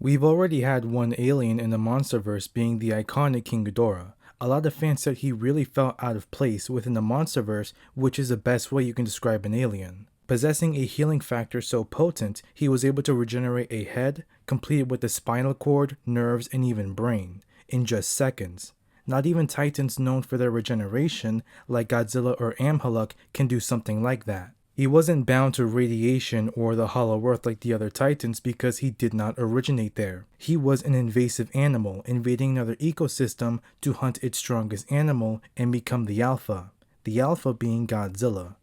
We've already had one alien in the Monsterverse being the iconic King Ghidorah. A lot of fans said he really felt out of place within the Monsterverse, which is the best way you can describe an alien. Possessing a healing factor so potent, he was able to regenerate a head, completed with the spinal cord, nerves, and even brain, in just seconds. Not even titans known for their regeneration, like Godzilla or Amhaluk, can do something like that. He wasn't bound to radiation or the hollow earth like the other titans because he did not originate there. He was an invasive animal, invading another ecosystem to hunt its strongest animal and become the alpha being Godzilla.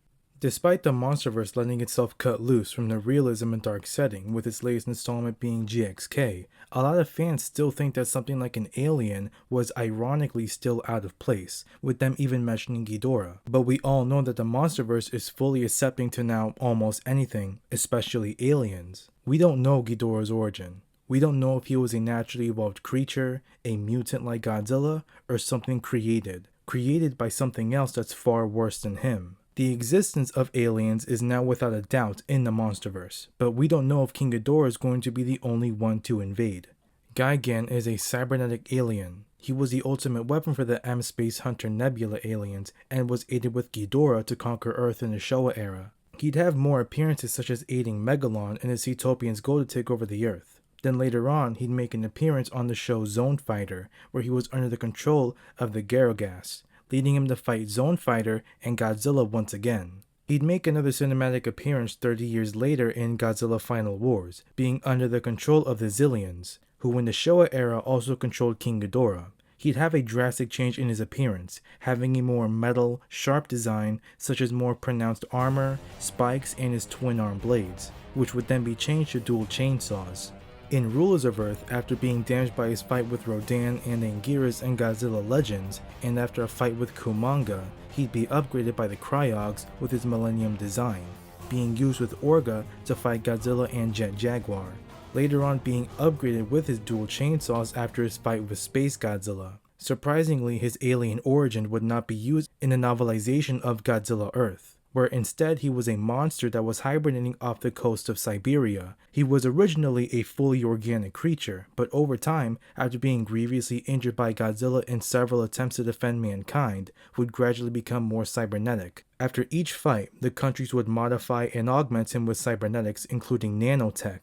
Despite the Monsterverse letting itself cut loose from the realism and dark setting, with its latest installment being GXK, a lot of fans still think that something like an alien was ironically still out of place, with them even mentioning Ghidorah. But we all know that the Monsterverse is fully accepting to now almost anything, especially aliens. We don't know Ghidorah's origin. We don't know if he was a naturally evolved creature, a mutant like Godzilla, or something created by something else that's far worse than him. The existence of aliens is now without a doubt in the Monsterverse, but we don't know if King Ghidorah is going to be the only one to invade. Gigan is a cybernetic alien. He was the ultimate weapon for the M-Space Hunter Nebula aliens and was aided with Ghidorah to conquer Earth in the Showa era. He'd have more appearances such as aiding Megalon and his Utopian's goal to take over the Earth. Then later on, he'd make an appearance on the show Zone Fighter, where he was under the control of the Ghidorah, leading him to fight Zone Fighter and Godzilla once again. He'd make another cinematic appearance 30 years later in Godzilla Final Wars, being under the control of the Zillions, who in the Showa era also controlled King Ghidorah. He'd have a drastic change in his appearance, having a more metal, sharp design such as more pronounced armor, spikes, and his twin-arm blades, which would then be changed to dual chainsaws. In Rulers of Earth, after being damaged by his fight with Rodan and Anguirus and Godzilla Legends, and after a fight with Kumanga, he'd be upgraded by the Cryogs with his Millennium design, being used with Orga to fight Godzilla and Jet Jaguar, later on being upgraded with his dual chainsaws after his fight with Space Godzilla. Surprisingly, his alien origin would not be used in the novelization of Godzilla Earth, where instead he was a monster that was hibernating off the coast of Siberia. He was originally a fully organic creature, but over time, after being grievously injured by Godzilla in several attempts to defend mankind, would gradually become more cybernetic. After each fight, the countries would modify and augment him with cybernetics, including nanotech.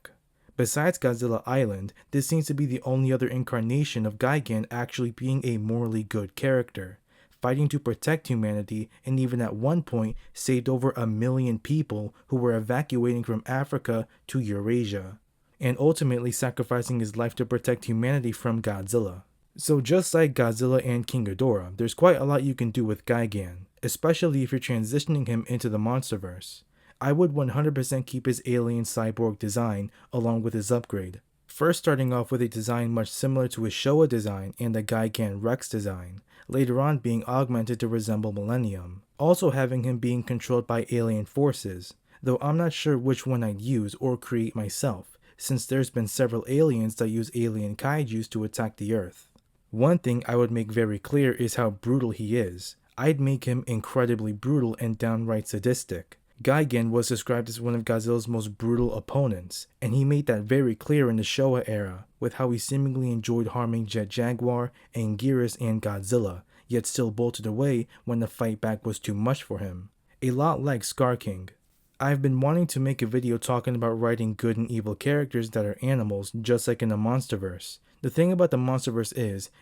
Besides Godzilla Island, this seems to be the only other incarnation of Gigan actually being a morally good character, fighting to protect humanity, and even at one point saved over 1 million people who were evacuating from Africa to Eurasia, and ultimately sacrificing his life to protect humanity from Godzilla. So just like Godzilla and King Ghidorah, there's quite a lot you can do with Gigan, especially if you're transitioning him into the Monsterverse. I would 100% keep his alien cyborg design along with his upgrade. First starting off with a design much similar to his Showa design and the Gigan Rex design, later on being augmented to resemble Millennium, also having him being controlled by alien forces, though I'm not sure which one I'd use or create myself, since there's been several aliens that use alien kaijus to attack the Earth. One thing I would make very clear is how brutal he is. I'd make him incredibly brutal and downright sadistic. Gigan was described as one of Godzilla's most brutal opponents, and he made that very clear in the Showa era, with how he seemingly enjoyed harming Jet Jaguar, Anguirus, and Godzilla, yet still bolted away when the fight back was too much for him. A lot like Scar King. I've been wanting to make a video talking about writing good and evil characters that are animals, just like in the Monsterverse. The thing about the Monsterverse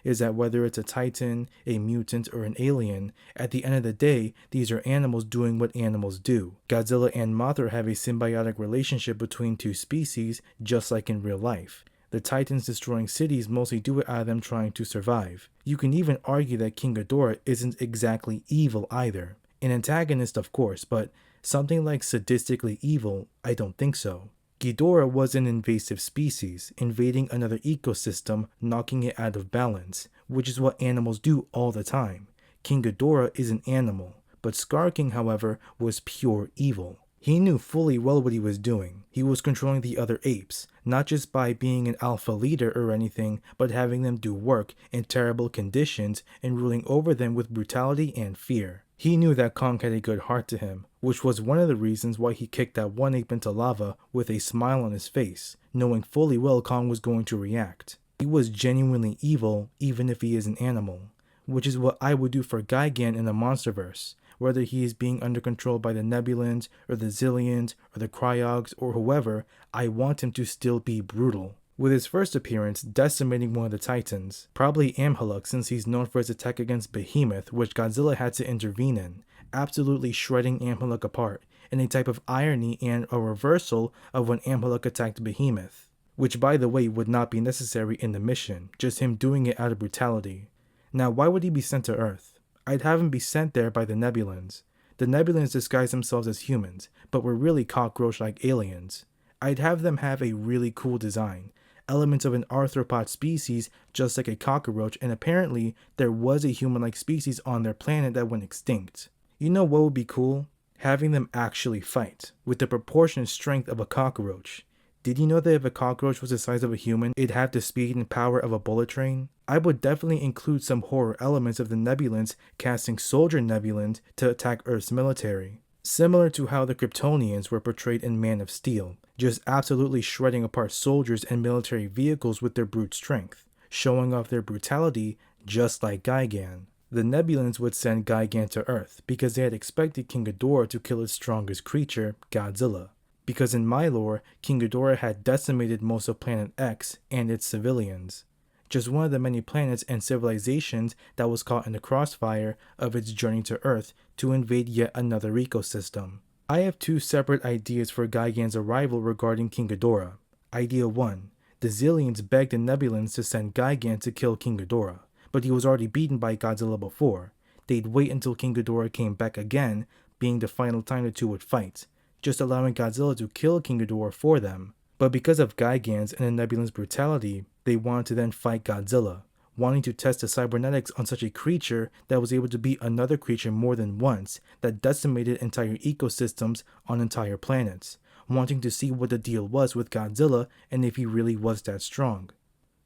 is that whether it's a titan, a mutant, or an alien, at the end of the day, these are animals doing what animals do. Godzilla and Mothra have a symbiotic relationship between two species, just like in real life. The titans destroying cities mostly do it out of them trying to survive. You can even argue that King Ghidorah isn't exactly evil either. An antagonist, of course, but something like sadistically evil, I don't think so. Ghidorah was an invasive species, invading another ecosystem, knocking it out of balance, which is what animals do all the time. King Ghidorah is an animal, but Scar King, however, was pure evil. He knew fully well what he was doing. He was controlling the other apes, not just by being an alpha leader or anything, but having them do work in terrible conditions and ruling over them with brutality and fear. He knew that Kong had a good heart to him, which was one of the reasons why he kicked that one ape into lava with a smile on his face, knowing fully well Kong was going to react. He was genuinely evil, even if he is an animal, which is what I would do for Gigan in the Monsterverse, whether he is being under control by the Nebulans, or the Zillions, or the Cryogs, or whoever. I want him to still be brutal. With his first appearance decimating one of the Titans, probably Amhaluk since he's known for his attack against Behemoth, which Godzilla had to intervene in, absolutely shredding Amhaluk apart, in a type of irony and a reversal of when Amhaluk attacked Behemoth, which by the way would not be necessary in the mission, just him doing it out of brutality. Now why would he be sent to Earth? I'd have him be sent there by the Nebulans. The Nebulans disguise themselves as humans, but were really cockroach-like aliens. I'd have them have a really cool design, elements of an arthropod species just like a cockroach, and apparently there was a human-like species on their planet that went extinct. You know what would be cool? Having them actually fight, with the proportionate strength of a cockroach. Did you know that if a cockroach was the size of a human, it'd have the speed and power of a bullet train? I would definitely include some horror elements of the Nebulans casting soldier Nebulans to attack Earth's military, similar to how the Kryptonians were portrayed in Man of Steel, just absolutely shredding apart soldiers and military vehicles with their brute strength, showing off their brutality just like Gigan. The Nebulans would send Gigan to Earth because they had expected King Ghidorah to kill its strongest creature, Godzilla. Because in my lore, King Ghidorah had decimated most of Planet X and its civilians. Just one of the many planets and civilizations that was caught in the crossfire of its journey to Earth to invade yet another ecosystem. I have two separate ideas for Gigan's arrival regarding King Ghidorah. Idea 1. The Zillions begged the Nebulans to send Gigan to kill King Ghidorah, but he was already beaten by Godzilla before. They'd wait until King Ghidorah came back again, being the final time the two would fight, just allowing Godzilla to kill King Ghidorah for them. But because of Gigan's and the Nebulans' brutality, they wanted to then fight Godzilla, wanting to test the cybernetics on such a creature that was able to beat another creature more than once, that decimated entire ecosystems on entire planets, wanting to see what the deal was with Godzilla and if he really was that strong.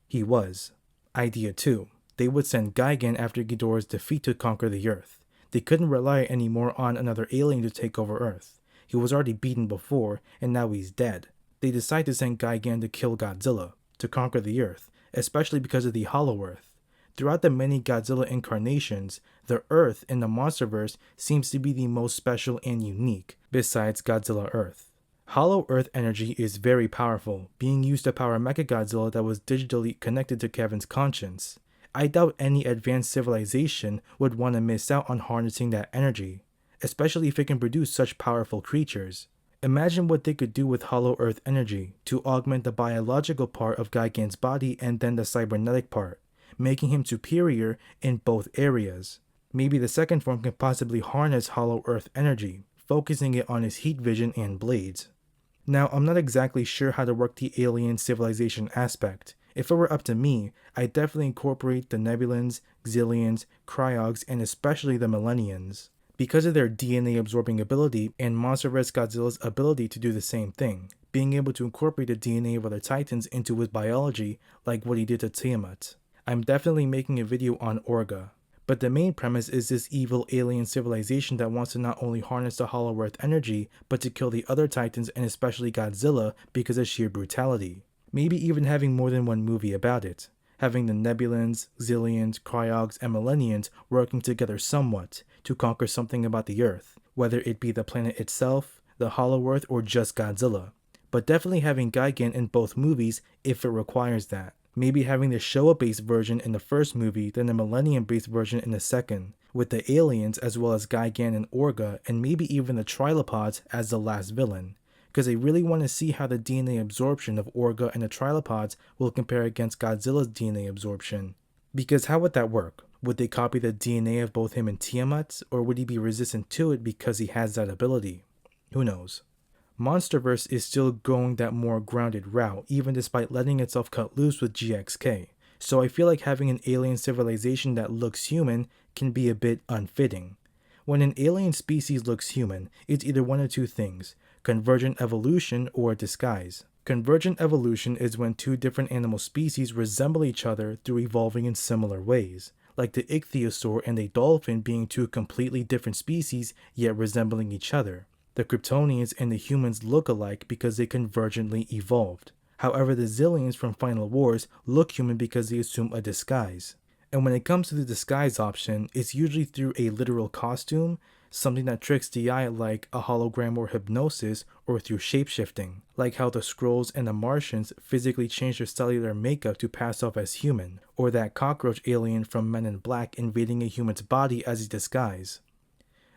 He was. Idea 2. They would send Gigan after Ghidorah's defeat to conquer the Earth. They couldn't rely anymore on another alien to take over Earth. He was already beaten before, and now he's dead. They decide to send Gigan to kill Godzilla, to conquer the Earth, especially because of the Hollow Earth. Throughout the many Godzilla incarnations, the Earth in the Monsterverse seems to be the most special and unique, besides Godzilla Earth. Hollow Earth energy is very powerful, being used to power Mechagodzilla that was digitally connected to Kevin's conscience. I doubt any advanced civilization would want to miss out on harnessing that energy, especially if it can produce such powerful creatures. Imagine what they could do with Hollow Earth energy to augment the biological part of Gigan's body and then the cybernetic part, making him superior in both areas. Maybe the second form can possibly harness Hollow Earth energy, focusing it on his heat vision and blades. Now, I'm not exactly sure how to work the alien civilization aspect. If it were up to me, I'd definitely incorporate the Nebulans, Zillions, Cryogs, and especially the Millennians, because of their DNA absorbing ability and Monsterverse Godzilla's ability to do the same thing, being able to incorporate the DNA of other titans into his biology like what he did to Tiamat. I'm definitely making a video on Orga, but the main premise is this evil alien civilization that wants to not only harness the Hollow Earth energy, but to kill the other titans and especially Godzilla because of sheer brutality. Maybe even having more than one movie about it, having the Nebulans, Zillions, Cryogs, and Millennians working together somewhat to conquer something about the Earth, whether it be the planet itself, the Hollow Earth, or just Godzilla. But definitely having Gigan in both movies if it requires that. Maybe having the Showa-based version in the first movie, then the Millennium-based version in the second, with the aliens as well as Gigan and Orga, and maybe even the Trilopods as the last villain, because I really want to see how the DNA absorption of Orga and the Trilopods will compare against Godzilla's DNA absorption. Because how would that work? Would they copy the DNA of both him and Tiamat, or would he be resistant to it because he has that ability? Who knows? Monsterverse is still going that more grounded route, even despite letting itself cut loose with GXK, so I feel like having an alien civilization that looks human can be a bit unfitting. When an alien species looks human, it's either one of two things: convergent evolution or disguise. Convergent evolution is when two different animal species resemble each other through evolving in similar ways, like the ichthyosaur and a dolphin being two completely different species yet resembling each other. The Kryptonians and the humans look alike because they convergently evolved. However, the Zillions from Final Wars look human because they assume a disguise. And when it comes to the disguise option, it's usually through a literal costume, something that tricks the eye like a hologram or hypnosis, or through shapeshifting, like how the Skrulls and the Martians physically change their cellular makeup to pass off as human, or that cockroach alien from Men in Black invading a human's body as a disguise.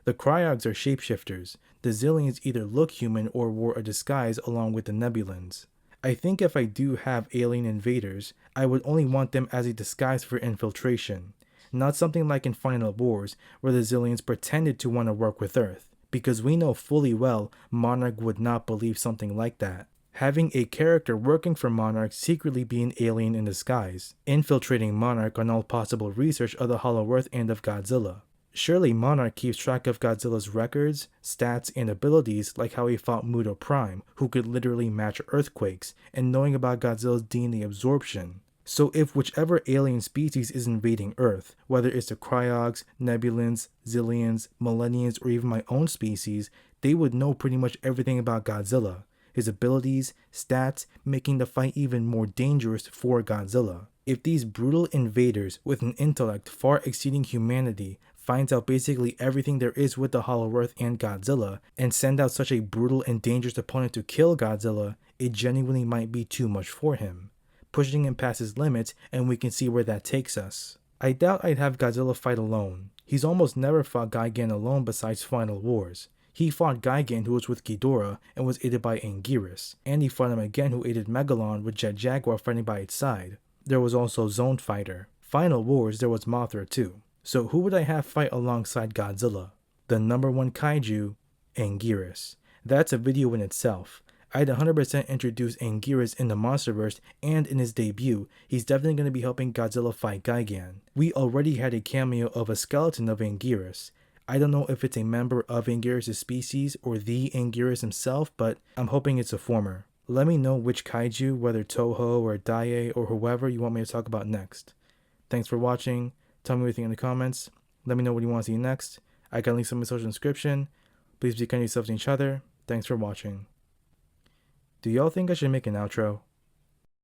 The Cryogs are shapeshifters. The Zillions either look human or wore a disguise along with the Nebulans. I think if I do have alien invaders, I would only want them as a disguise for infiltration, not something like in Final Wars where the Zillions pretended to want to work with Earth, because we know fully well Monarch would not believe something like that. Having a character working for Monarch secretly be an alien in disguise, infiltrating Monarch on all possible research of the Hollow Earth and of Godzilla. Surely Monarch keeps track of Godzilla's records, stats, and abilities like how he fought Muto Prime, who could literally match earthquakes, and knowing about Godzilla's DNA absorption. So if whichever alien species is invading Earth, whether it's the Cryogs, Nebulans, Zillions, Millennials, or even my own species, they would know pretty much everything about Godzilla, his abilities, stats, making the fight even more dangerous for Godzilla. If these brutal invaders with an intellect far exceeding humanity finds out basically everything there is with the Hollow Earth and Godzilla, and send out such a brutal and dangerous opponent to kill Godzilla, it genuinely might be too much for him, pushing him past his limits, and we can see where that takes us. I doubt I'd have Godzilla fight alone. He's almost never fought Gigan alone besides Final Wars. He fought Gigan, who was with Ghidorah and was aided by Anguirus, and he fought him again, who aided Megalon with Jet Jaguar fighting by its side. There was also Zone Fighter. Final Wars, there was Mothra too. So who would I have fight alongside Godzilla? The number one kaiju, Anguirus. That's a video in itself. I'd 100% introduce Anguirus in the Monsterverse, and in his debut, he's definitely going to be helping Godzilla fight Gigan. We already had a cameo of a skeleton of Anguirus. I don't know if it's a member of Anguirus' species or the Anguirus himself, but I'm hoping it's a former. Let me know which kaiju, whether Toho or Daiei or whoever, you want me to talk about next. Thanks for watching. Tell me what you think in the comments. Let me know what you want to see next. I got links in my social description. Please be kind to yourselves and each other. Thanks for watching. Do y'all think I should make an outro?